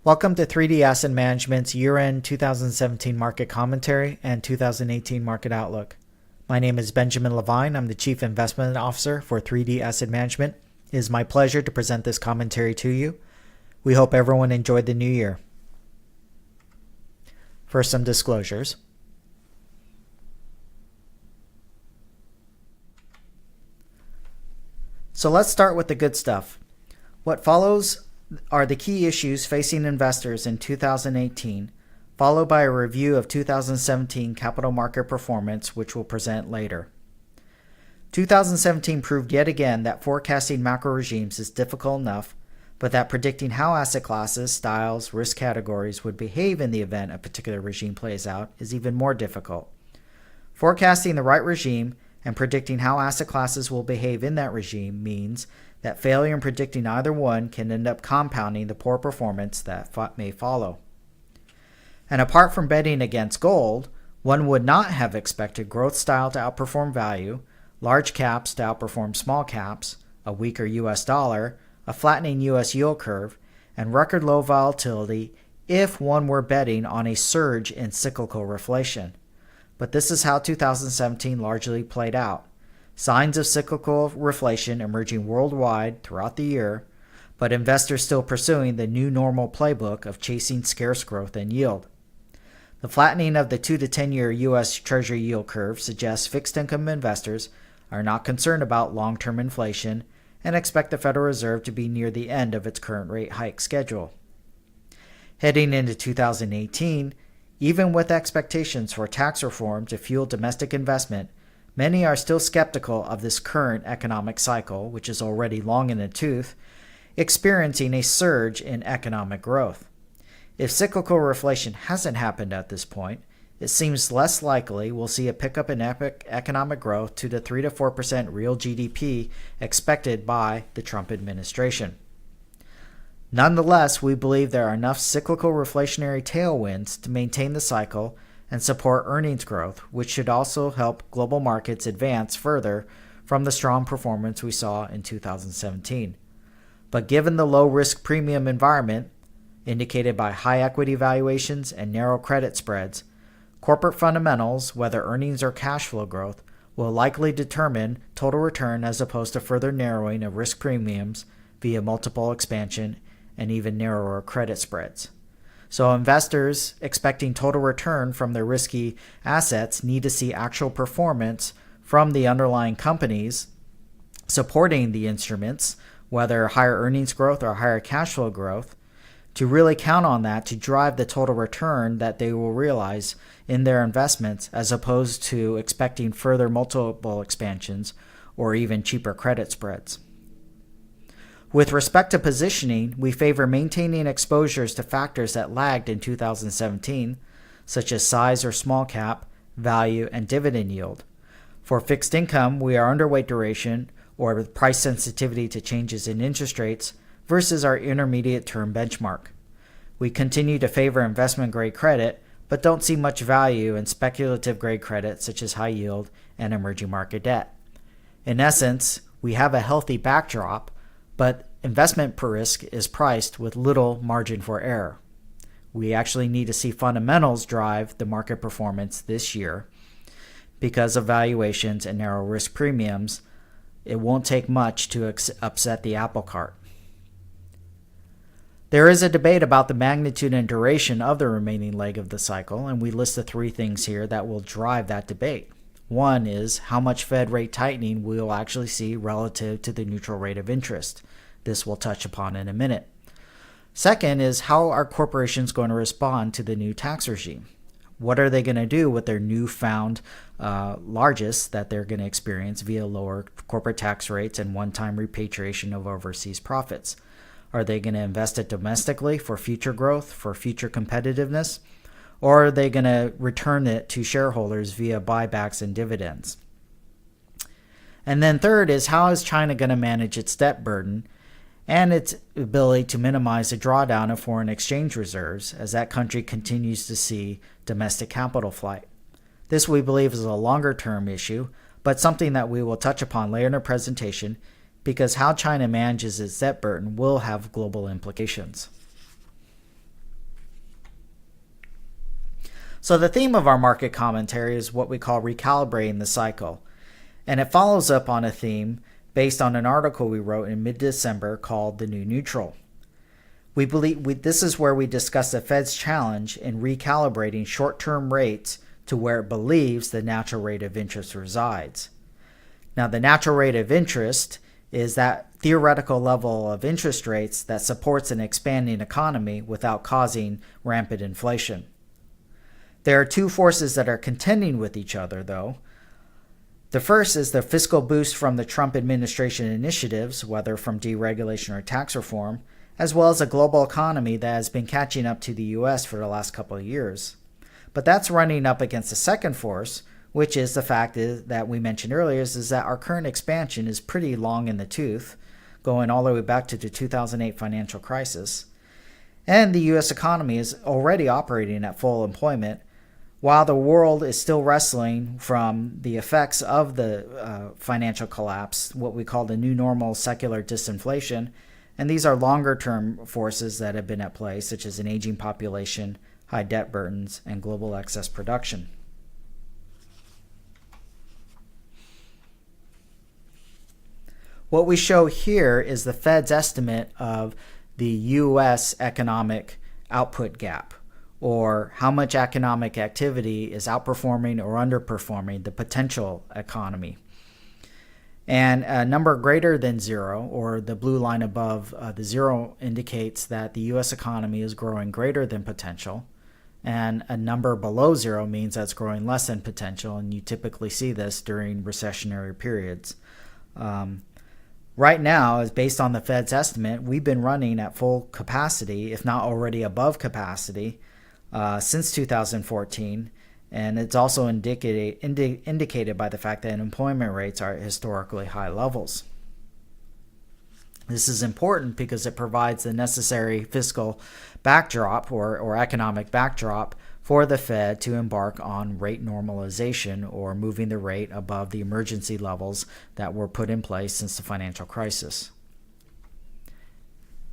Welcome to 3D Asset Management's year-end 2017 market commentary and 2018 market outlook. My name is Benjamin Lavine. I'm the Chief Investment Officer for 3D Asset Management. It is my pleasure to present this commentary to you. We hope everyone enjoyed the new year. First, some disclosures. So let's start with the good stuff. What follows are the key issues facing investors in 2018, followed by a review of 2017 capital market performance, which we'll present later. 2017 proved yet again that forecasting macro regimes is difficult enough, but that predicting how asset classes, styles, risk categories would behave in the event a particular regime plays out is even more difficult. Forecasting the right regime and predicting how asset classes will behave in that regime means that failure in predicting either one can end up compounding the poor performance that may follow. And apart from betting against gold, one would not have expected growth style to outperform value, large caps to outperform small caps, a weaker US dollar, a flattening US yield curve, and record low volatility if one were betting on a surge in cyclical reflation. But this is how 2017 largely played out. Signs of cyclical reflation emerging worldwide throughout the year, but investors still pursuing the new normal playbook of chasing scarce growth and yield. The flattening of the 2 to 10-year U.S. Treasury yield curve suggests fixed income investors are not concerned about long-term inflation and expect the Federal Reserve to be near the end of its current rate hike schedule. Heading into 2018, even with expectations for tax reform to fuel domestic investment, many are still skeptical of this current economic cycle, which is already long in the tooth, experiencing a surge in economic growth. If cyclical reflation hasn't happened at this point, it seems less likely we'll see a pickup in economic growth to the 3 to 4% real GDP expected by the Trump administration. Nonetheless, we believe there are enough cyclical reflationary tailwinds to maintain the cycle and support earnings growth, which should also help global markets advance further from the strong performance we saw in 2017. But given the low risk premium environment, indicated by high equity valuations and narrow credit spreads, corporate fundamentals, whether earnings or cash flow growth, will likely determine total return as opposed to further narrowing of risk premiums via multiple expansion and even narrower credit spreads. So investors expecting total return from their risky assets need to see actual performance from the underlying companies supporting the instruments, whether higher earnings growth or higher cash flow growth, to really count on that to drive the total return that they will realize in their investments, as opposed to expecting further multiple expansions or even cheaper credit spreads. With respect to positioning, we favor maintaining exposures to factors that lagged in 2017, such as size or small cap, value, and dividend yield. For fixed income, we are underweight duration or with price sensitivity to changes in interest rates versus our intermediate term benchmark. We continue to favor investment grade credit, but don't see much value in speculative grade credit such as high yield and emerging market debt. In essence, we have a healthy backdrop, but investment per risk is priced with little margin for error. We actually need to see fundamentals drive the market performance this year. Because of valuations and narrow risk premiums, it won't take much to upset the apple cart. There is a debate about the magnitude and duration of the remaining leg of the cycle, and we list the 3 things here that will drive that debate. One is how much Fed rate tightening we will actually see relative to the neutral rate of interest. This we'll touch upon in a minute. Second is how are corporations going to respond to the new tax regime? What are they going to do with their newfound largesse that they're going to experience via lower corporate tax rates and one-time repatriation of overseas profits? Are they going to invest it domestically for future growth, for future competitiveness? Or are they going to return it to shareholders via buybacks and dividends? And then third is how is China going to manage its debt burden and its ability to minimize the drawdown of foreign exchange reserves as that country continues to see domestic capital flight. This we believe is a longer term issue, but something that we will touch upon later in our presentation because how China manages its debt burden will have global implications. So the theme of our market commentary is what we call recalibrating the cycle. And it follows up on a theme based on an article we wrote in mid-December called The New Neutral. We believe this is where we discuss the Fed's challenge in recalibrating short-term rates to where it believes the natural rate of interest resides. Now, the natural rate of interest is that theoretical level of interest rates that supports an expanding economy without causing rampant inflation. There are two forces that are contending with each other, though. The first is the fiscal boost from the Trump administration initiatives, whether from deregulation or tax reform, as well as a global economy that has been catching up to the U.S. for the last couple of years. But that's running up against the second force, which is the fact that we mentioned earlier, is that our current expansion is pretty long in the tooth, going all the way back to the 2008 financial crisis. And the U.S. economy is already operating at full employment, while the world is still wrestling from the effects of the financial collapse, what we call the new normal secular disinflation. And these are longer-term forces that have been at play, such as an aging population, high debt burdens, and global excess production. What we show here is the Fed's estimate of the U.S. economic output gap, or how much economic activity is outperforming or underperforming the potential economy. And a number greater than zero, or the blue line above the zero, indicates that the U.S. economy is growing greater than potential. And a number below zero means that it's growing less than potential, and you typically see this during recessionary periods. Right now, as based on the Fed's estimate, we've been running at full capacity, if not already above capacity, since 2014. And it's also indicated by the fact that employment rates are at historically high levels. This is important because it provides the necessary fiscal backdrop or economic backdrop for the Fed to embark on rate normalization, or moving the rate above the emergency levels that were put in place since the financial crisis.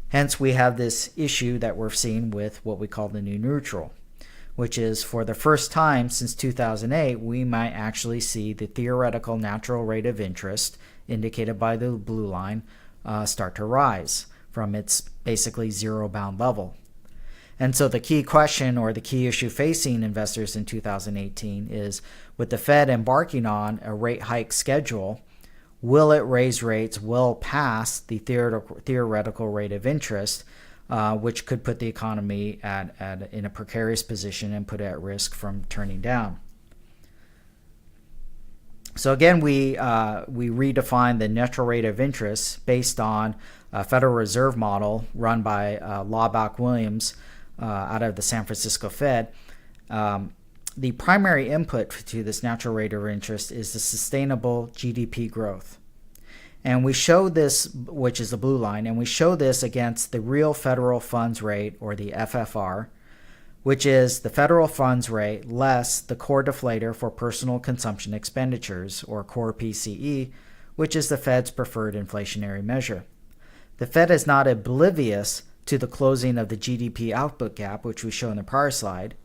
Hence, we have this issue that we're seeing with what we call the new neutral, which is for the first time since 2008, we might actually see the theoretical natural rate of interest, indicated by the blue line, start to rise from its basically zero-bound level. And so the key question, or the key issue facing investors in 2018, is with the Fed embarking on a rate hike schedule, will it raise rates well past the theoretical rate of interest, which could put the economy in a precarious position and put it at risk from turning down. So again, we redefine the natural rate of interest based on a Federal Reserve model run by Laubach-Williams out of the San Francisco Fed. The primary input to this natural rate of interest is the sustainable GDP growth. And we show this, which is the blue line, and we show this against the real federal funds rate, or the FFR, which is the federal funds rate less the core deflator for personal consumption expenditures, or core PCE, which is the Fed's preferred inflationary measure. The Fed is not oblivious to the closing of the GDP output gap, which we show in the prior slide,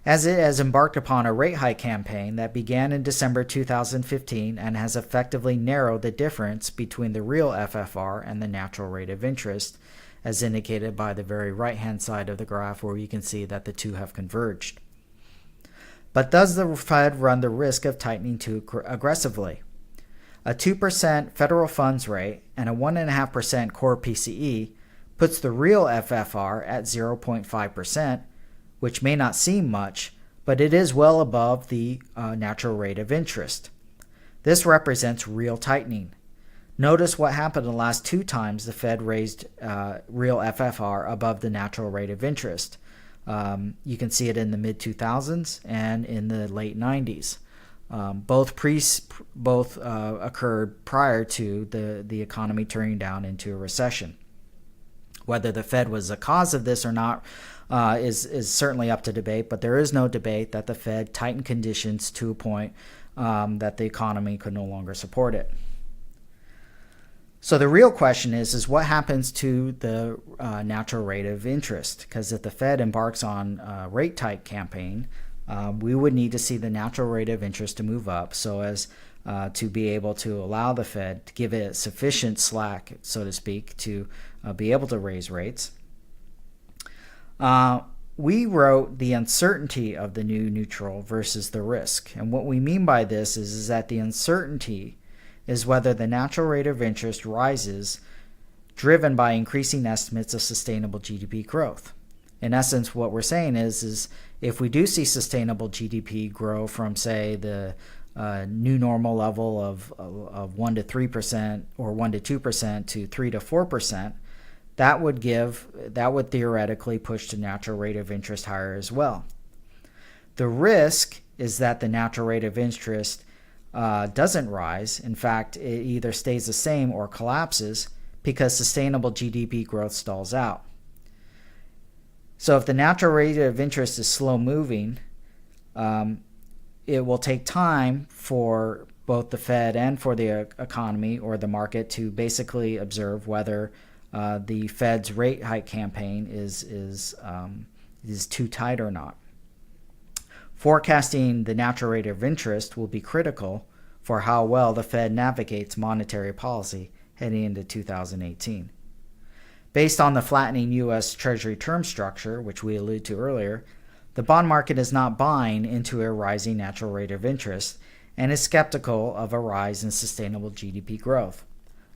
as it has embarked upon a rate hike campaign that began in December 2015 and has effectively narrowed the difference between the real FFR and the natural rate of interest, as indicated by the very right-hand side of the graph, where you can see that the two have converged. But does the Fed run the risk of tightening too aggressively? A 2% federal funds rate and a 1.5% core PCE puts the real FFR at 0.5%, which may not seem much, but it is well above the natural rate of interest. This represents real tightening. Notice what happened the last two times the Fed raised real FFR above the natural rate of interest. You can see it in the mid-2000s and in the late 90s. Both occurred prior to the economy turning down into a recession. Whether the Fed was the cause of this or not is certainly up to debate, but there is no debate that the Fed tightened conditions to a point that the economy could no longer support it. So the real question is what happens to the natural rate of interest? Because if the Fed embarks on a rate hike campaign, we would need to see the natural rate of interest to move up so as to be able to allow the Fed to give it sufficient slack, so to speak, to be able to raise rates. We wrote the uncertainty of the new neutral versus the risk. And what we mean by this is that the uncertainty is whether the natural rate of interest rises driven by increasing estimates of sustainable GDP growth. In essence, what we're saying is if we do see sustainable GDP grow from, say, the new normal level of 1 to 3% or 1 to 2% to 3 to 4%, that would theoretically push the natural rate of interest higher as well. The risk is that the natural rate of interest doesn't rise. In fact, it either stays the same or collapses because sustainable GDP growth stalls out. So if the natural rate of interest is slow moving, it will take time for both the Fed and for the economy or the market to basically observe whether the Fed's rate hike campaign is too tight or not. Forecasting the natural rate of interest will be critical for how well the Fed navigates monetary policy heading into 2018. Based on the flattening U.S. Treasury term structure, which we alluded to earlier, the bond market is not buying into a rising natural rate of interest and is skeptical of a rise in sustainable GDP growth.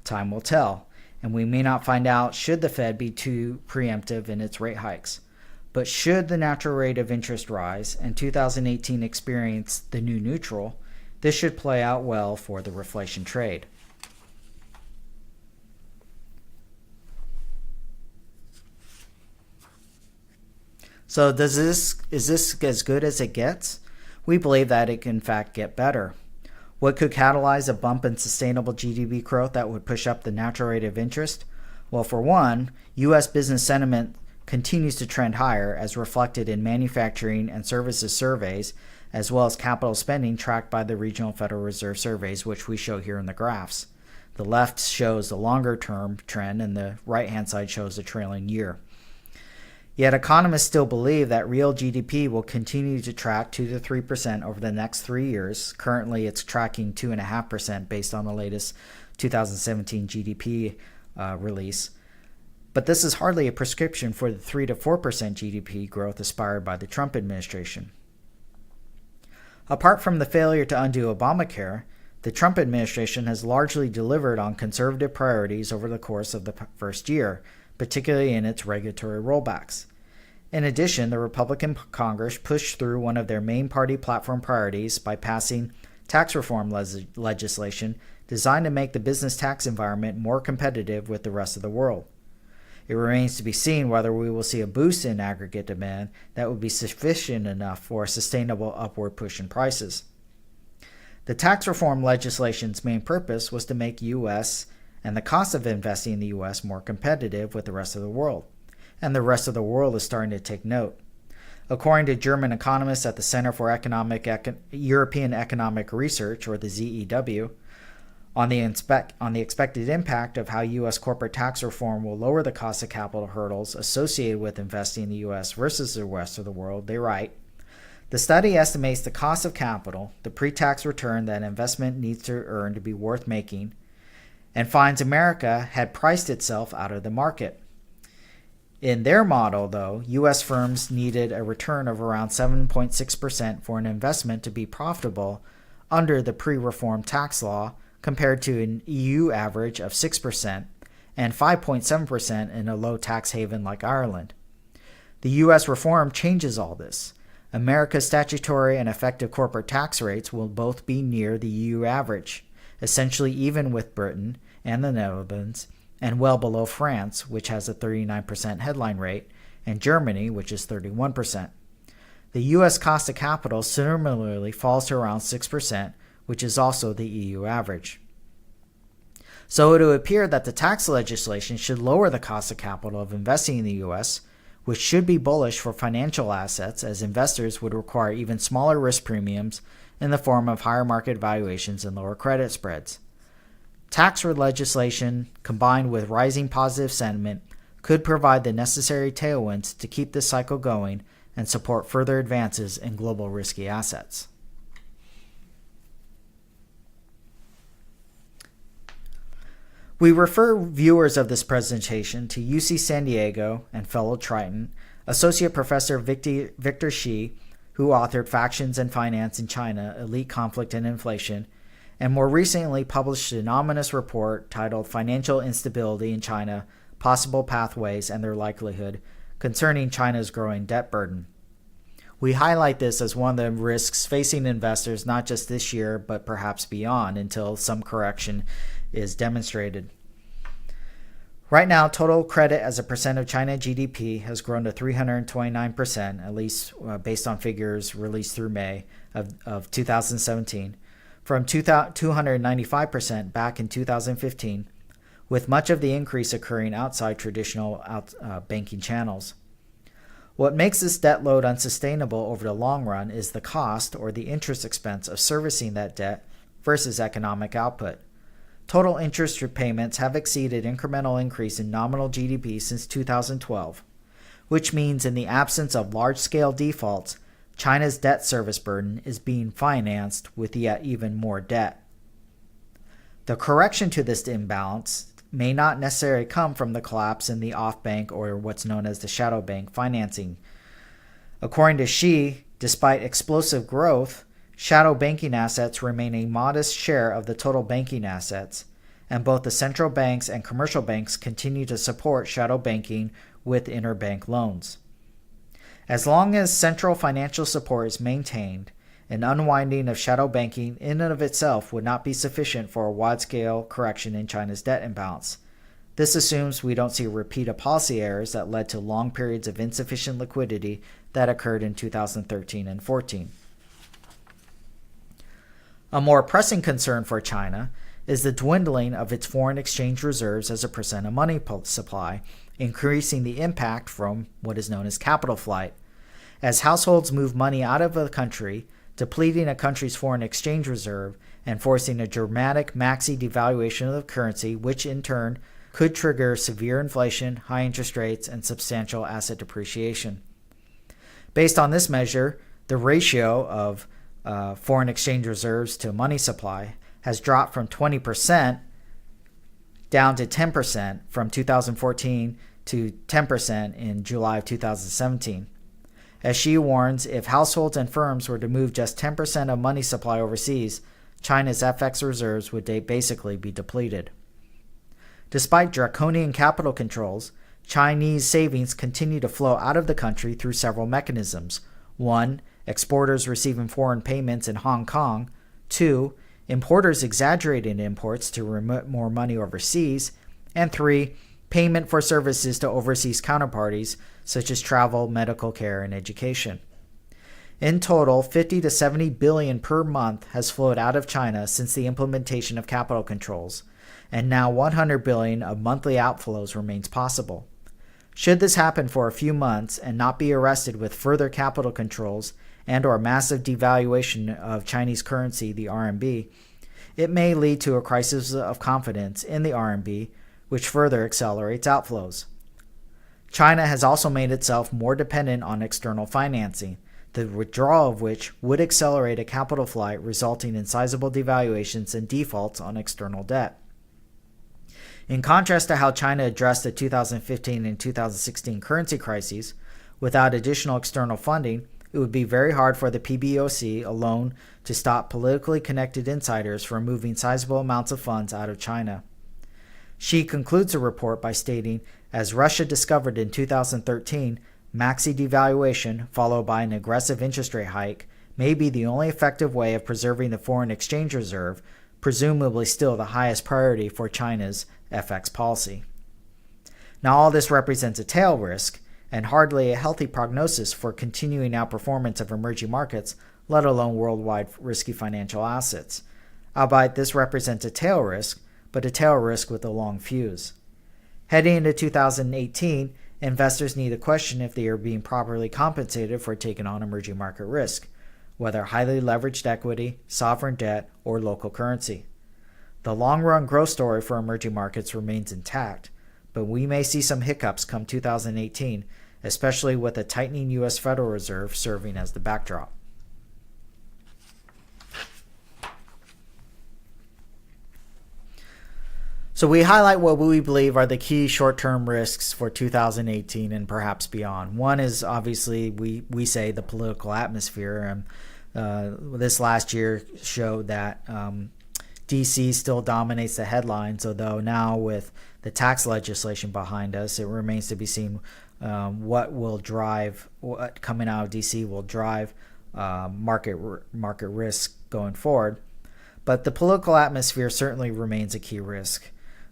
Time will tell, and we may not find out should the Fed be too preemptive in its rate hikes. But should the natural rate of interest rise and 2018 experience the new neutral, this should play out well for the reflation trade. So is this as good as it gets? We believe that it can in fact get better. What could catalyze a bump in sustainable GDP growth that would push up the natural rate of interest? Well, for one, U.S. business sentiment continues to trend higher as reflected in manufacturing and services surveys, as well as capital spending tracked by the regional Federal Reserve surveys, which we show here in the graphs. The left shows the longer-term trend and the right-hand side shows the trailing year. Yet economists still believe that real GDP will continue to track 2 to 3% over the next 3 years. Currently, it's tracking 2.5% based on the latest 2017 GDP release. But this is hardly a prescription for the 3 to 4% GDP growth aspired by the Trump administration. Apart from the failure to undo Obamacare, the Trump administration has largely delivered on conservative priorities over the course of the first year, particularly in its regulatory rollbacks. In addition, the Republican Congress pushed through one of their main party platform priorities by passing tax reform legislation designed to make the business tax environment more competitive with the rest of the world. It remains to be seen whether we will see a boost in aggregate demand that would be sufficient enough for a sustainable upward push in prices. The tax reform legislation's main purpose was to make U.S. and the cost of investing in the U.S. more competitive with the rest of the world. And the rest of the world is starting to take note. According to German economists at the Center for European Economic Research, or the ZEW, on the expected impact of how U.S. corporate tax reform will lower the cost of capital hurdles associated with investing in the U.S. versus the rest of the world, they write, the study estimates the cost of capital, the pre-tax return that investment needs to earn to be worth making, and finds America had priced itself out of the market. In their model, though, U.S. firms needed a return of around 7.6% for an investment to be profitable under the pre-reform tax law, compared to an EU average of 6% and 5.7% in a low tax haven like Ireland. The U.S. reform changes all this. America's statutory and effective corporate tax rates will both be near the EU average, essentially even with Britain and the Netherlands, and well below France, which has a 39% headline rate, and Germany, which is 31%. The U.S. cost of capital similarly falls to around 6%, which is also the EU average. So it would appear that the tax legislation should lower the cost of capital of investing in the U.S., which should be bullish for financial assets, as investors would require even smaller risk premiums in the form of higher market valuations and lower credit spreads. Tax legislation, combined with rising positive sentiment, could provide the necessary tailwinds to keep this cycle going and support further advances in global risky assets. We refer viewers of this presentation to UC San Diego and fellow Triton, Associate Professor Victor Shi, who authored Factions and Finance in China, Elite Conflict and Inflation, and more recently published an ominous report titled Financial Instability in China, Possible Pathways and Their Likelihood, concerning China's growing debt burden. We highlight this as one of the risks facing investors not just this year, but perhaps beyond until some correction is demonstrated. Right now, total credit as a percent of China GDP has grown to 329%, at least based on figures released through May of 2017, from 295% back in 2015, with much of the increase occurring outside traditional banking channels. What makes this debt load unsustainable over the long run is the cost or the interest expense of servicing that debt versus economic output. Total interest repayments have exceeded incremental increase in nominal GDP since 2012, which means in the absence of large-scale defaults, China's debt service burden is being financed with yet even more debt. The correction to this imbalance may not necessarily come from the collapse in the off-bank or what's known as the shadow bank financing. According to Xi, despite explosive growth, shadow banking assets remain a modest share of the total banking assets, and both the central banks and commercial banks continue to support shadow banking with interbank loans. As long as central financial support is maintained, an unwinding of shadow banking in and of itself would not be sufficient for a wide-scale correction in China's debt imbalance. This assumes we don't see a repeat of policy errors that led to long periods of insufficient liquidity that occurred in 2013 and 14. A more pressing concern for China is the dwindling of its foreign exchange reserves as a percent of money supply, increasing the impact from what is known as capital flight. As households move money out of the country, depleting a country's foreign exchange reserve and forcing a dramatic maxi devaluation of the currency, which in turn could trigger severe inflation, high interest rates, and substantial asset depreciation. Based on this measure, the ratio of foreign exchange reserves to money supply has dropped from 20% down to 10% from 2014 to 10% in July of 2017. As Xi warns, if households and firms were to move just 10% of money supply overseas, China's FX reserves would basically be depleted. Despite draconian capital controls, Chinese savings continue to flow out of the country through several mechanisms. 1. Exporters receiving foreign payments in Hong Kong. 2. Importers exaggerating imports to remit more money overseas. And 3. Payment for services to overseas counterparties such as travel, medical care, and education. In total, 50 to 70 billion per month has flowed out of China since the implementation of capital controls, and now 100 billion of monthly outflows remains possible. Should this happen for a few months and not be arrested with further capital controls and or massive devaluation of Chinese currency, the RMB, it may lead to a crisis of confidence in the RMB, which further accelerates outflows. China has also made itself more dependent on external financing, the withdrawal of which would accelerate a capital flight resulting in sizable devaluations and defaults on external debt. In contrast to how China addressed the 2015 and 2016 currency crises, without additional external funding, it would be very hard for the PBOC alone to stop politically connected insiders from moving sizable amounts of funds out of China. Xi concludes the report by stating, as Russia discovered in 2013, maxi devaluation followed by an aggressive interest rate hike may be the only effective way of preserving the foreign exchange reserve, presumably still the highest priority for China's FX policy. Now, all this represents a tail risk and hardly a healthy prognosis for continuing outperformance of emerging markets, let alone worldwide risky financial assets. Albeit this represents a tail risk, but a tail risk with a long fuse. Heading into 2018, investors need to question if they are being properly compensated for taking on emerging market risk, whether highly leveraged equity, sovereign debt, or local currency. The long-run growth story for emerging markets remains intact, but we may see some hiccups come 2018 especially with a tightening U.S. Federal Reserve serving as the backdrop. So we highlight what we believe are the key short-term risks for 2018 and perhaps beyond. One is obviously we say the political atmosphere. This last year showed that D.C. still dominates the headlines, although now with the tax legislation behind us, it remains to be seen what coming out of D.C. will drive market risk going forward. But the political atmosphere certainly remains a key risk.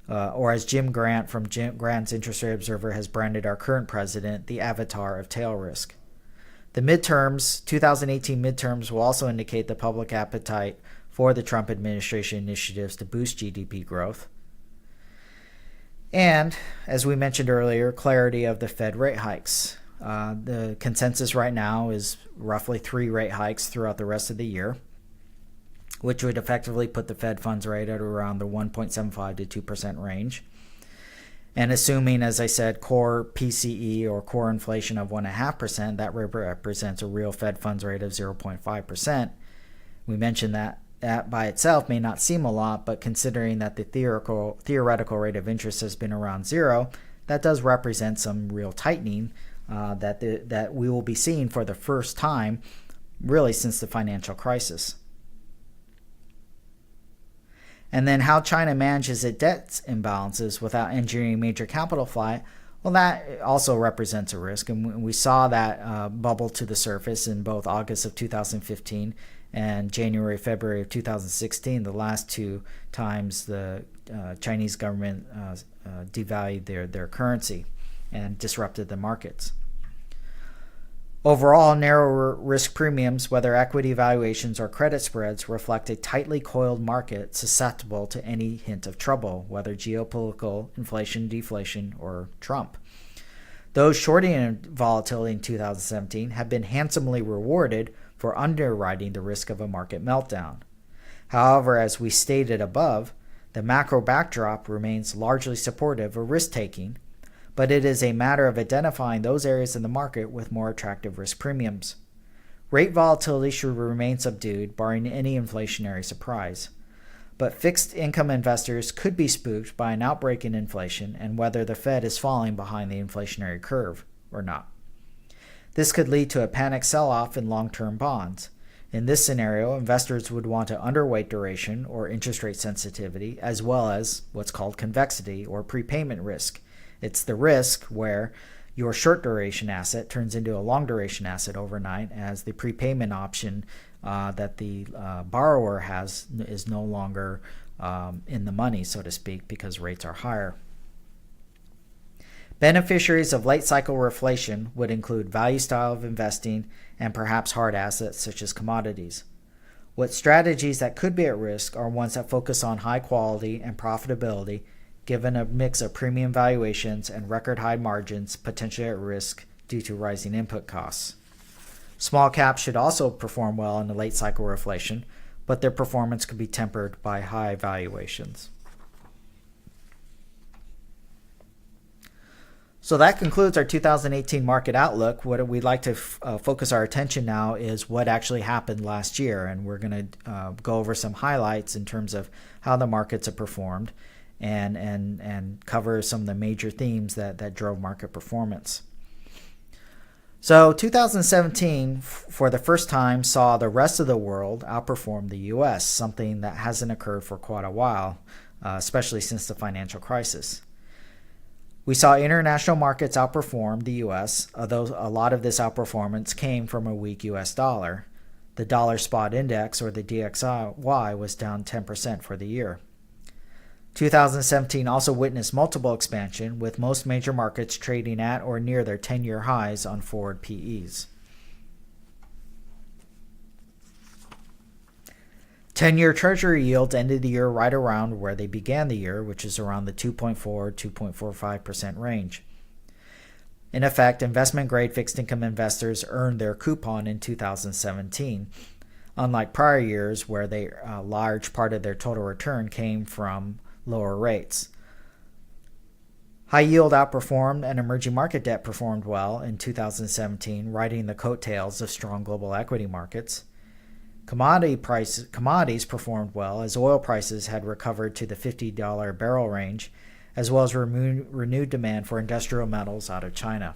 Or as Jim Grant from Grant's Interest Rate Observer has branded our current president, the avatar of tail risk. The 2018 midterms will also indicate the public appetite for the Trump administration initiatives to boost GDP growth. And, as we mentioned earlier, clarity of the Fed rate hikes. The consensus right now is roughly 3 rate hikes throughout the rest of the year, which would effectively put the Fed funds rate at around the 1.75 to 2% range. And assuming, as I said, core PCE or core inflation of 1.5%, that represents a real Fed funds rate of 0.5%. We mentioned that by itself may not seem a lot, but considering that the theoretical rate of interest has been around 0, that does represent some real tightening that we will be seeing for the first time really since the financial crisis. And then how China manages its debt imbalances without engineering major capital flight, well, that also represents a risk. And we saw that bubble to the surface in both August of 2015 and January, February of 2016, the last 2 times the Chinese government devalued their currency and disrupted the markets. Overall, narrower risk premiums, whether equity valuations or credit spreads, reflect a tightly coiled market susceptible to any hint of trouble, whether geopolitical, inflation, deflation, or Trump. Those shorting in volatility in 2017 have been handsomely rewarded for underwriting the risk of a market meltdown. However, as we stated above, the macro backdrop remains largely supportive of risk-taking, but it is a matter of identifying those areas in the market with more attractive risk premiums. Rate volatility should remain subdued, barring any inflationary surprise. But fixed income investors could be spooked by an outbreak in inflation and whether the Fed is falling behind the inflationary curve or not. This could lead to a panic sell-off in long-term bonds. In this scenario, investors would want to underweight duration or interest rate sensitivity, as well as what's called convexity or prepayment risk. It's the risk where your short duration asset turns into a long duration asset overnight as the prepayment option that the borrower has is no longer in the money, so to speak, because rates are higher. Beneficiaries of late cycle reflation would include value style of investing and perhaps hard assets such as commodities. What strategies that could be at risk are ones that focus on high quality and profitability, given a mix of premium valuations and record high margins potentially at risk due to rising input costs. Small caps should also perform well in the late cycle reflation, but their performance could be tempered by high valuations. So that concludes our 2018 market outlook. What we'd like to focus our attention now is what actually happened last year, and we're going to go over some highlights in terms of how the markets have performed and cover some of the major themes that drove market performance. So 2017, for the first time, saw the rest of the world outperform the U.S., something that hasn't occurred for quite a while, especially since the financial crisis. We saw international markets outperform the U.S., although a lot of this outperformance came from a weak U.S. dollar. The dollar spot index, or the DXY, was down 10% for the year. 2017 also witnessed multiple expansion, with most major markets trading at or near their 10-year highs on forward PEs. 10-year Treasury yields ended the year right around where they began the year, which is around the 2.4–2.45% range. In effect, investment-grade fixed-income investors earned their coupon in 2017, unlike prior years where a large part of their total return came from lower rates. High yield outperformed and emerging market debt performed well in 2017, riding the coattails of strong global equity markets. Commodities performed well as oil prices had recovered to the $50 barrel range, as well as renewed demand for industrial metals out of China.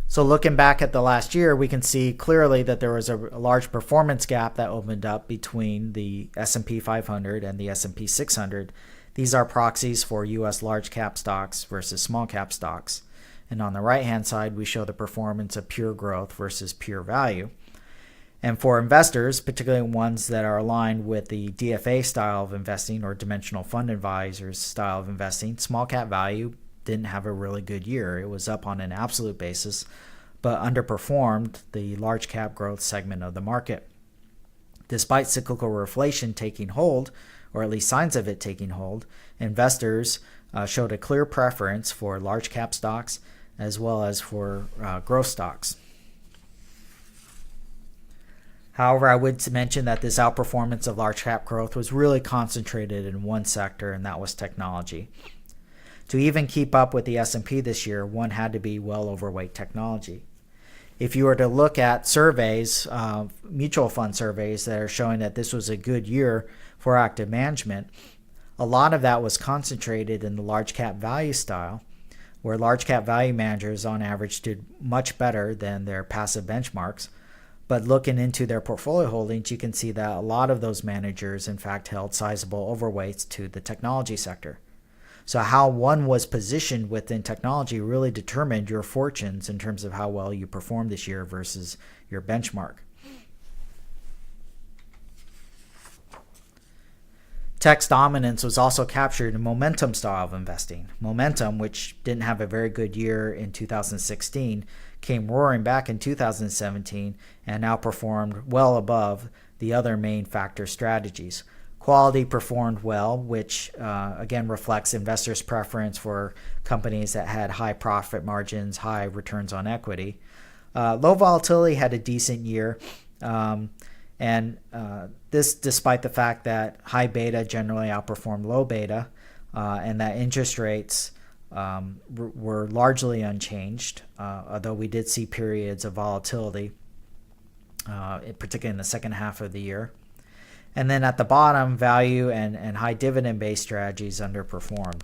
So looking back at the last year, we can see clearly that there was a large performance gap that opened up between the S&P 500 and the S&P 600. These are proxies for U.S. large cap stocks versus small cap stocks. And on the right-hand side, we show the performance of pure growth versus pure value. And for investors, particularly ones that are aligned with the DFA style of investing or dimensional fund advisors style of investing, small cap value didn't have a really good year. It was up on an absolute basis, but underperformed the large cap growth segment of the market. Despite cyclical reflation taking hold, or at least signs of it taking hold, investors showed a clear preference for large cap stocks as well as for growth stocks. However, I would mention that this outperformance of large cap growth was really concentrated in one sector, and that was technology. To even keep up with the S&P this year, one had to be well overweight technology. If you were to look at surveys, mutual fund surveys that are showing that this was a good year for active management, a lot of that was concentrated in the large cap value style, where large cap value managers on average did much better than their passive benchmarks. But looking into their portfolio holdings, you can see that a lot of those managers in fact held sizable overweights to the technology sector. So how one was positioned within technology really determined your fortunes in terms of how well you performed this year versus your benchmark. Tech's dominance was also captured in momentum style of investing. Momentum, which didn't have a very good year in 2016, came roaring back in 2017 and outperformed well above the other main factor strategies. Quality performed well, which again reflects investors' preference for companies that had high profit margins, high returns on equity. Low volatility had a decent year, and this despite the fact that high beta generally outperformed low beta, and that interest rates were largely unchanged, although we did see periods of volatility, particularly in the second half of the year. And then at the bottom, value and high dividend-based strategies underperformed.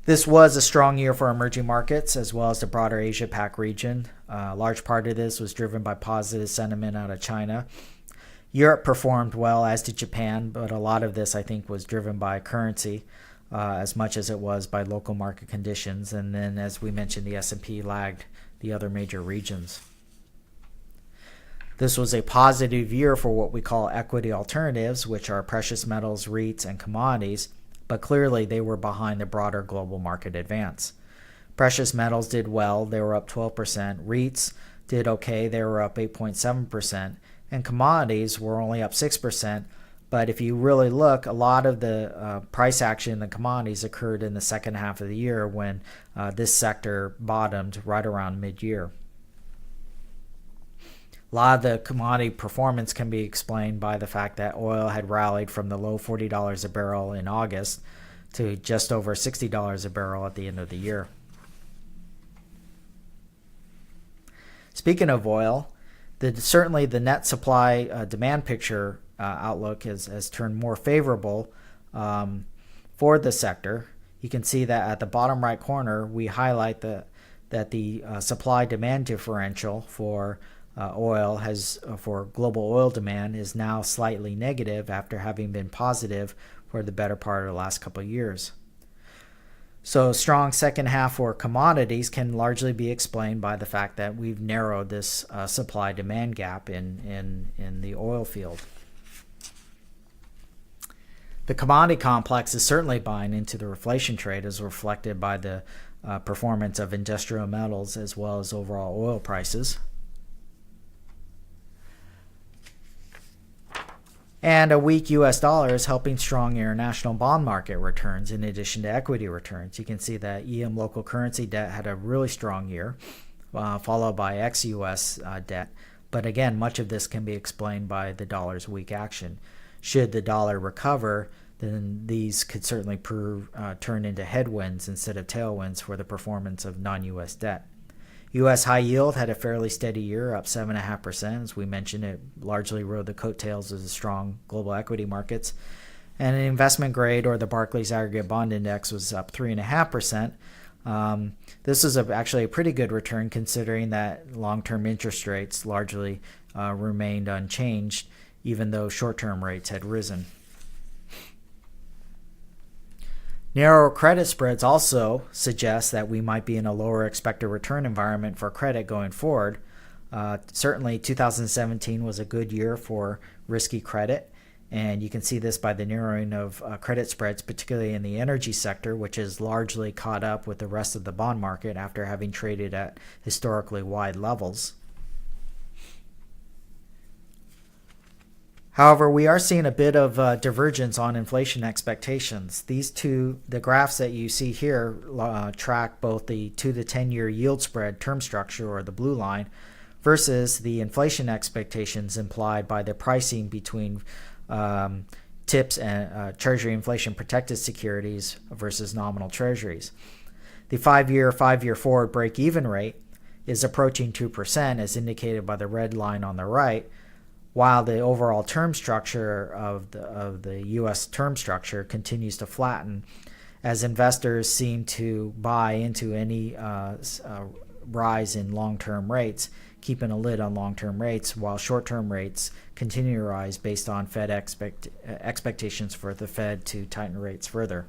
This was a strong year for emerging markets as well as the broader Asia-Pac region. A large part of this was driven by positive sentiment out of China. Europe performed well, as did Japan, but a lot of this, I think, was driven by currency as much as it was by local market conditions. And then, as we mentioned, the S&P lagged the other major regions. This was a positive year for what we call equity alternatives, which are precious metals, REITs, and commodities, but clearly they were behind the broader global market advance. Precious metals did well. They were up 12%. REITs did okay. They were up 8.7%. And commodities were only up 6%. But if you really look, a lot of the price action in the commodities occurred in the second half of the year when this sector bottomed right around mid-year. A lot of the commodity performance can be explained by the fact that oil had rallied from the low $40 a barrel in August to just over $60 a barrel at the end of the year. Speaking of oil, certainly the net supply demand picture outlook has turned more favorable for the sector. You can see that at the bottom right corner, we highlight that the supply demand differential for oil for global oil demand is now slightly negative after having been positive for the better part of the last couple of years. So strong second half for commodities can largely be explained by the fact that we've narrowed this supply demand gap in the oil field. The commodity complex is certainly buying into the reflation trade as reflected by the performance of industrial metals as well as overall oil prices. And a weak U.S. dollar is helping strong international bond market returns in addition to equity returns. You can see that EM local currency debt had a really strong year, followed by ex-U.S. debt. But again, much of this can be explained by the dollar's weak action. Should the dollar recover, then these could certainly turn into headwinds instead of tailwinds for the performance of non-U.S. debt. U.S. high yield had a fairly steady year, up 7.5%. As we mentioned, it largely rode the coattails of the strong global equity markets. And an investment grade, or the Barclays Aggregate Bond Index, was up 3.5%. This is actually a pretty good return considering that long-term interest rates largely remained unchanged, even though short-term rates had risen. Narrower credit spreads also suggest that we might be in a lower expected return environment for credit going forward. Certainly 2017 was a good year for risky credit, and you can see this by the narrowing of credit spreads, particularly in the energy sector, which is largely caught up with the rest of the bond market after having traded at historically wide levels. However, we are seeing a bit of divergence on inflation expectations. The graphs that you see here track both the 2 to 10 year yield spread term structure, or the blue line, versus the inflation expectations implied by the pricing between TIPS and Treasury inflation protected securities versus nominal treasuries. The 5-year forward break-even rate is approaching 2%, as indicated by the red line on the right, while the overall term structure of the U.S. term structure continues to flatten, as investors seem to buy into any rise in long-term rates, keeping a lid on long-term rates, while short-term rates continue to rise based on Fed expectations for the Fed to tighten rates further.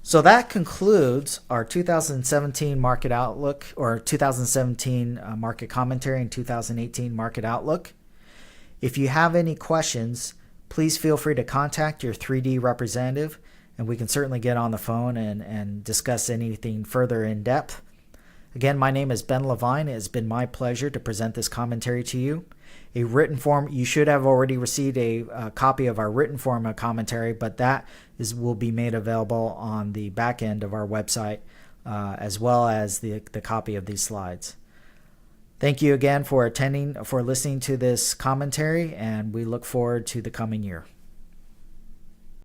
So that concludes our 2017 market outlook, or 2017 market commentary and 2018 market outlook. If you have any questions, please feel free to contact your 3D representative, and we can certainly get on the phone and discuss anything further in depth. Again, my name is Ben Lavine. It has been my pleasure to present this commentary to you. A written form, you should have already received a copy of our written form of commentary, but that will be made available on the back end of our website, as well as the copy of these slides. Thank you again for listening to this commentary, and we look forward to the coming year.